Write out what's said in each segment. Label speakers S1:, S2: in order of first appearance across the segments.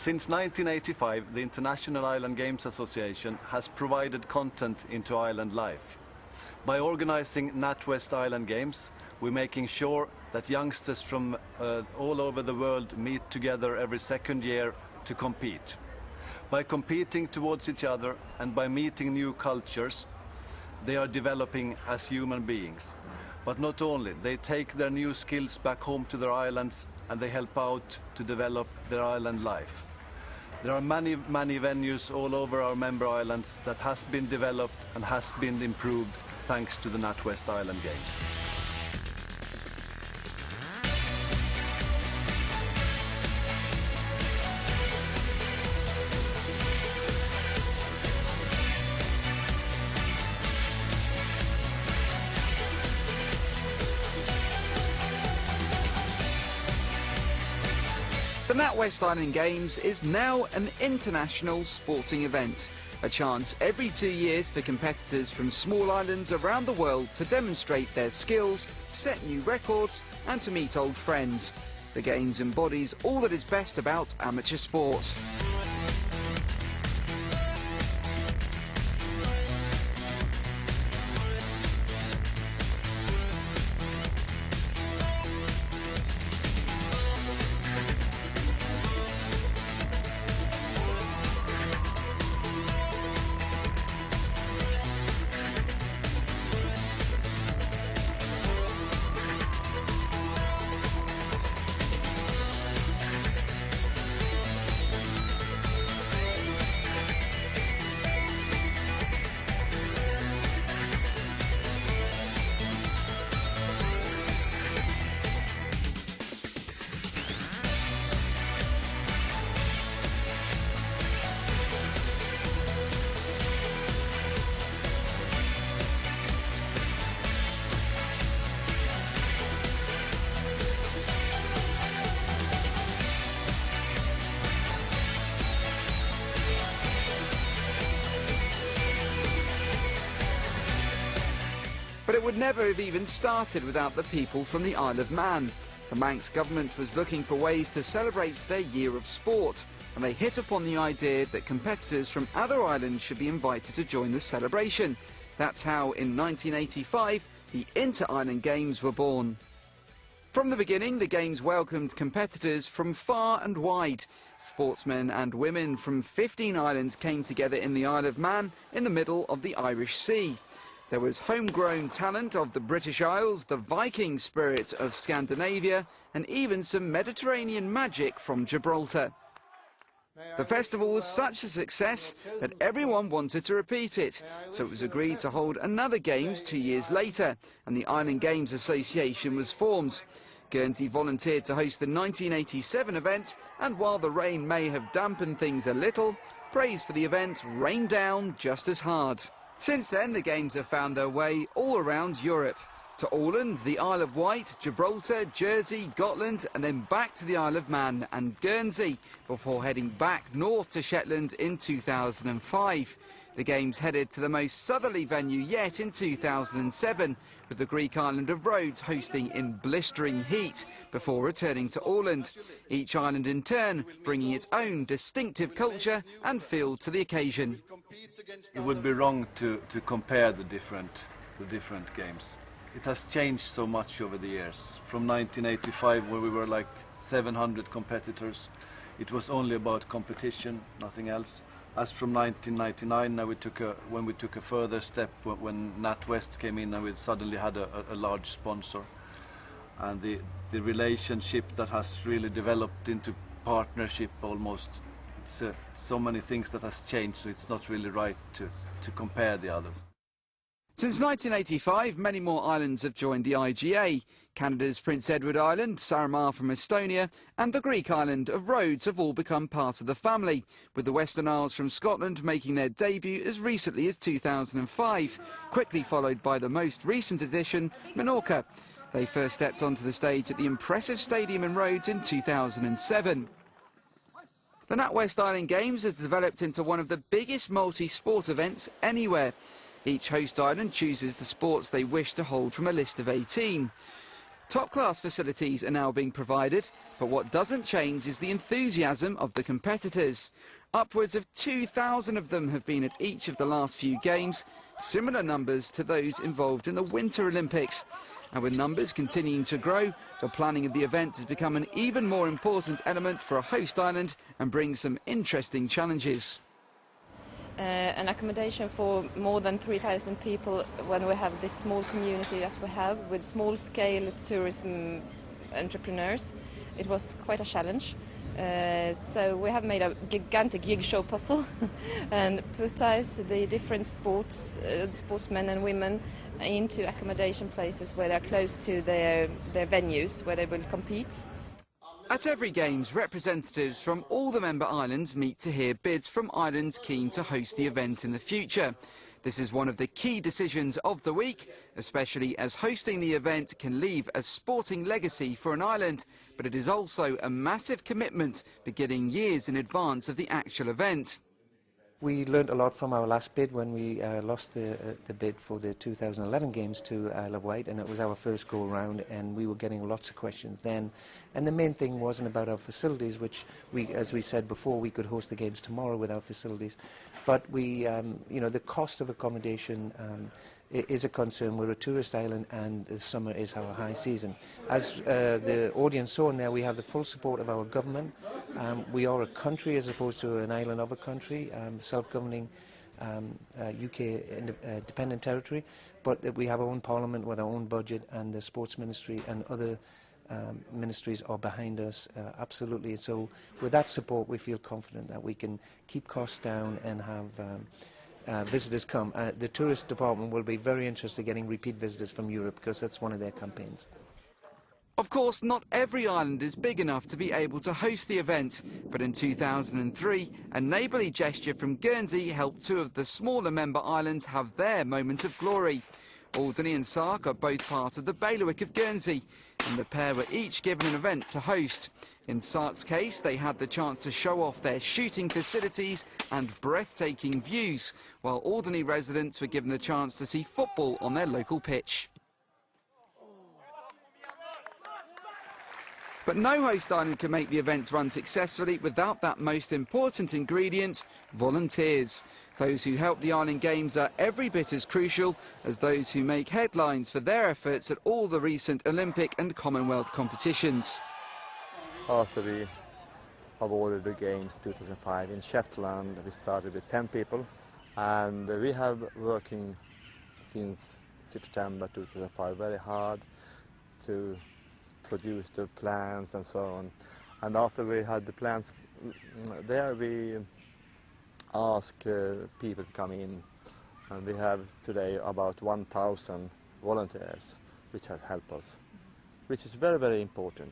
S1: Since 1985, the International Island Games Association has provided content into island life. By organizing NatWest Island Games, we're making sure that youngsters from all over the world meet together every second year to compete. By competing towards each other and by meeting new cultures, they are developing as human beings. But not only, they take their new skills back home to their islands and they help out to develop their island life. There are many venues all over our member islands that has been developed and has been improved thanks to the NatWest Island Games.
S2: The NatWest Island Games is now an international sporting event, a chance every 2 years for competitors from small islands around the world to demonstrate their skills, set new records and to meet old friends. The Games embodies all that is best about amateur sport. But it would never have even started without the people from the Isle of Man. The Manx government was looking for ways to celebrate their year of sport, and they hit upon the idea that competitors from other islands should be invited to join the celebration. That's how, in 1985, the Inter-Island Games were born. From the beginning, the Games welcomed competitors from far and wide. Sportsmen and women from 15 islands came together in the Isle of Man in the middle of the Irish Sea. There was homegrown talent of the British Isles, the Viking spirit of Scandinavia, and even some Mediterranean magic from Gibraltar. The festival was such a success that everyone wanted to repeat it, so it was agreed to hold another Games 2 years later, and the Island Games Association was formed. Guernsey volunteered to host the 1987 event, and while the rain may have dampened things a little, praise for the event rained down just as hard. Since then, the Games have found their way all around Europe. To Åland, the Isle of Wight, Gibraltar, Jersey, Gotland, and then back to the Isle of Man and Guernsey, before heading back north to Shetland in 2005. The Games headed to the most southerly venue yet in 2007, with the Greek island of Rhodes hosting in blistering heat, before returning to Åland. Each island in turn bringing its own distinctive culture and feel to the occasion.
S1: It would be wrong to compare the different games. It has changed so much over the years. From 1985, where we were like 700 competitors, it was only about competition, nothing else. As from 1999, now when we took a further step, when NatWest came in and we suddenly had a large sponsor. And the relationship that has really developed into partnership almost. It's so many things that has changed, so it's not really right to compare the others.
S2: Since 1985, many more islands have joined the IGA. Canada's Prince Edward Island, Saaremaa from Estonia, and the Greek island of Rhodes have all become part of the family, with the Western Isles from Scotland making their debut as recently as 2005, quickly followed by the most recent addition, Menorca. They first stepped onto the stage at the impressive stadium in Rhodes in 2007. The NatWest Island Games has developed into one of the biggest multi-sport events anywhere. Each host island chooses the sports they wish to hold from a list of 18. Top-class facilities are now being provided, but what doesn't change is the enthusiasm of the competitors. Upwards of 2,000 of them have been at each of the last few games, similar numbers to those involved in the Winter Olympics. And with numbers continuing to grow, the planning of the event has become an even more important element for a host island and brings some interesting challenges.
S3: An accommodation for more than 3,000 people when we have this small community as we have with small-scale tourism entrepreneurs. It was quite a challenge. So we have made a gigantic gig show puzzle and put out the different sportsmen and women into accommodation places where they're close to their venues where they will compete.
S2: At every Games, representatives from all the member islands meet to hear bids from islands keen to host the event in the future. This is one of the key decisions of the week, especially as hosting the event can leave a sporting legacy for an island, but it is also a massive commitment beginning years in advance of the actual event.
S4: We learned a lot from our last bid when we lost the bid for the 2011 Games to Isle of Wight, and it was our first go around, and we were getting lots of questions then. And the main thing wasn't about our facilities, which as we said before, we could host the Games tomorrow with our facilities. But we, you know, the cost of accommodation is a concern. We're a tourist island and the summer is our high season. As the audience saw in there, we have the full support of our government. We are a country as opposed to an island of a country, self-governing UK dependent territory, but we have our own parliament with our own budget, and the sports ministry and other ministries are behind us, absolutely. So with that support, we feel confident that we can keep costs down and have visitors come. The tourist department will be very interested in getting repeat visitors from Europe because that's one of their campaigns.
S2: Of course, not every island is big enough to be able to host the event, but in 2003, a neighbourly gesture from Guernsey helped two of the smaller member islands have their moment of glory. Alderney and Sark are both part of the bailiwick of Guernsey, and the pair were each given an event to host. In Sark's case, they had the chance to show off their shooting facilities and breathtaking views, while Alderney residents were given the chance to see football on their local pitch. But no host island can make the events run successfully without that most important ingredient, volunteers. Those who help the Island Games are every bit as crucial as those who make headlines for their efforts at all the recent Olympic and Commonwealth competitions.
S5: After we awarded the Games 2005 in Shetland, we started with 10 people, and we have working since September 2005 very hard to produce the plans and so on. And after we had the plans there, we asked people to come in, and we have today about 1,000 volunteers which have helped us, which is very, very important.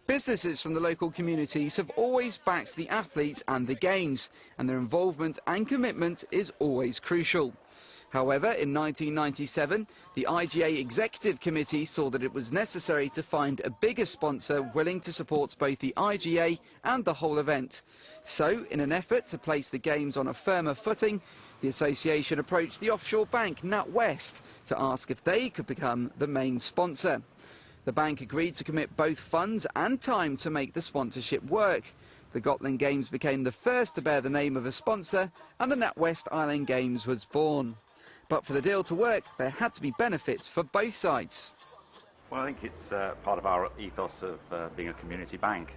S2: Businesses from the local communities have always backed the athletes and the Games, and their involvement and commitment is always crucial. However, in 1997, the IGA Executive Committee saw that it was necessary to find a bigger sponsor willing to support both the IGA and the whole event. So, in an effort to place the Games on a firmer footing, the association approached the offshore bank NatWest to ask if they could become the main sponsor. The bank agreed to commit both funds and time to make the sponsorship work. The Gotland Games became the first to bear the name of a sponsor, and the NatWest Island Games was born. But for the deal to work, there had to be benefits for both sides.
S6: Well, I think it's part of our ethos of being a community bank.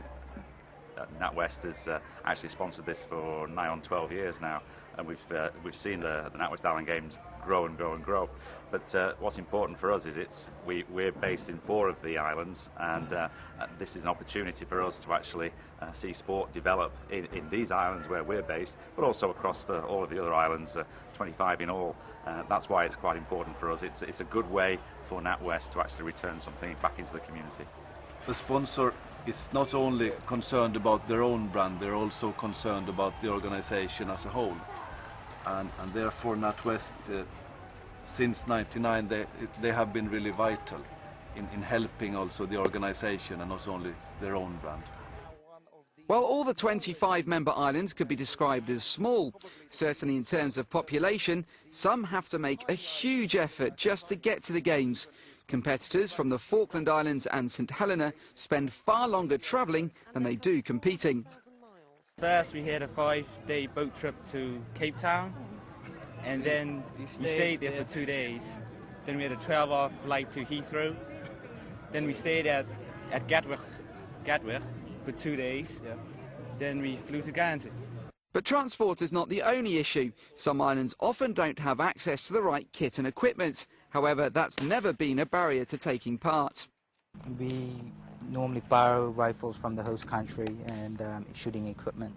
S6: NatWest has actually sponsored this for nigh on 12 years now, and we've seen the NatWest Island Games grow and grow and grow. But what's important for us is we're based in 4 of the islands, and this is an opportunity for us to actually see sport develop in these islands where we're based, but also across all of the other islands, 25 in all. That's why it's quite important for us. It's a good way for NatWest to actually return something back into the community.
S1: The sponsor is not only concerned about their own brand, they're also concerned about the organization as a whole. And therefore NatWest, since '99, they have been really vital in helping also the organization and not only their own brand.
S2: While all the 25 member islands could be described as small, certainly in terms of population, some have to make a huge effort just to get to the Games. Competitors from the Falkland Islands and St Helena spend far longer travelling than they do competing.
S7: First we had a 5-day boat trip to Cape Town, and then we stayed there for 2 days. Then we had a 12-hour flight to Heathrow. Then we stayed at Gatwick for 2 days. Then we flew to Guernsey.
S2: But transport is not the only issue. Some islands often don't have access to the right kit and equipment. However, that's never been a barrier to taking part.
S8: We normally borrow rifles from the host country and shooting equipment.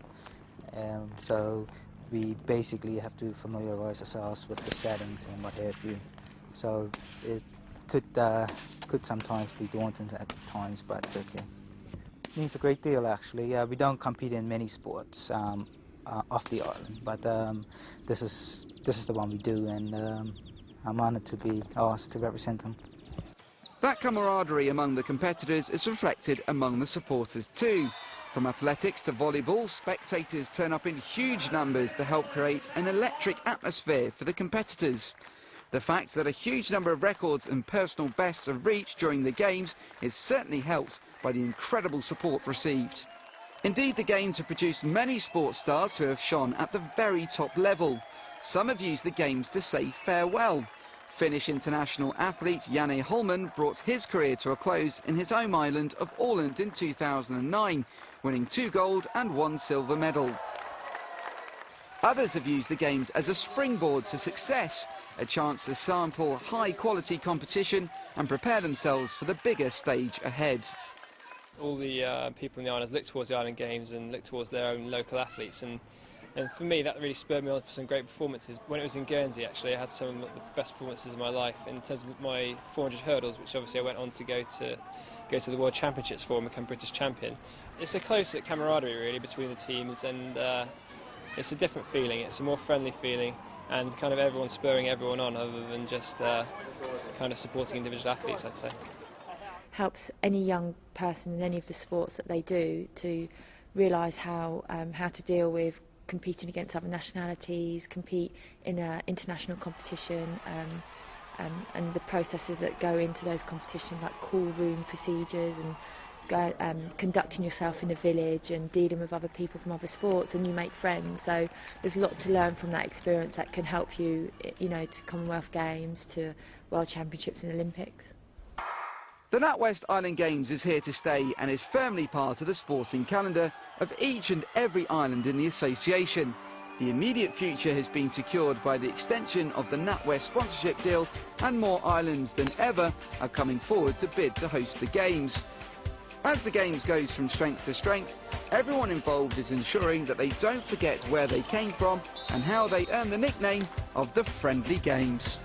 S8: So we basically have to familiarise ourselves with the settings and what have you. So it could sometimes be daunting at times, but it's okay. It means a great deal, actually. We don't compete in many sports off the island, but this is the one we do, and I'm honoured to be asked to represent them.
S2: That camaraderie among the competitors is reflected among the supporters too. From athletics to volleyball, spectators turn up in huge numbers to help create an electric atmosphere for the competitors. The fact that a huge number of records and personal bests are reached during the Games is certainly helped by the incredible support received. Indeed, the Games have produced many sports stars who have shone at the very top level. Some have used the Games to say farewell. Finnish international athlete Janne Holman brought his career to a close in his home island of Åland in 2009, winning 2 gold and 1 silver medal. Others have used the Games as a springboard to success, a chance to sample high-quality competition and prepare themselves for the bigger stage ahead.
S9: All the people in the islands look towards the Island Games and look towards their own local athletes, and for me that really spurred me on for some great performances. When it was in Guernsey, actually, I had some of the best performances of my life in terms of my 400 hurdles, which obviously I went on to go to the World Championships for and become British champion. It's a close camaraderie really between the teams, and it's a different feeling. It's a more friendly feeling, and kind of everyone spurring everyone on, other than just kind of supporting individual athletes, I'd say.
S10: Helps any young person in any of the sports that they do to realise how to deal with competing against other nationalities, compete in an international competition, and the processes that go into those competitions, like call room procedures and conducting yourself in a village and dealing with other people from other sports, and you make friends. So there's a lot to learn from that experience that can help you, to Commonwealth Games, to World Championships and Olympics.
S2: The NatWest Island Games is here to stay and is firmly part of the sporting calendar of each and every island in the association. The immediate future has been secured by the extension of the NatWest sponsorship deal, and more islands than ever are coming forward to bid to host the Games. As the Games goes from strength to strength, everyone involved is ensuring that they don't forget where they came from and how they earned the nickname of the Friendly Games.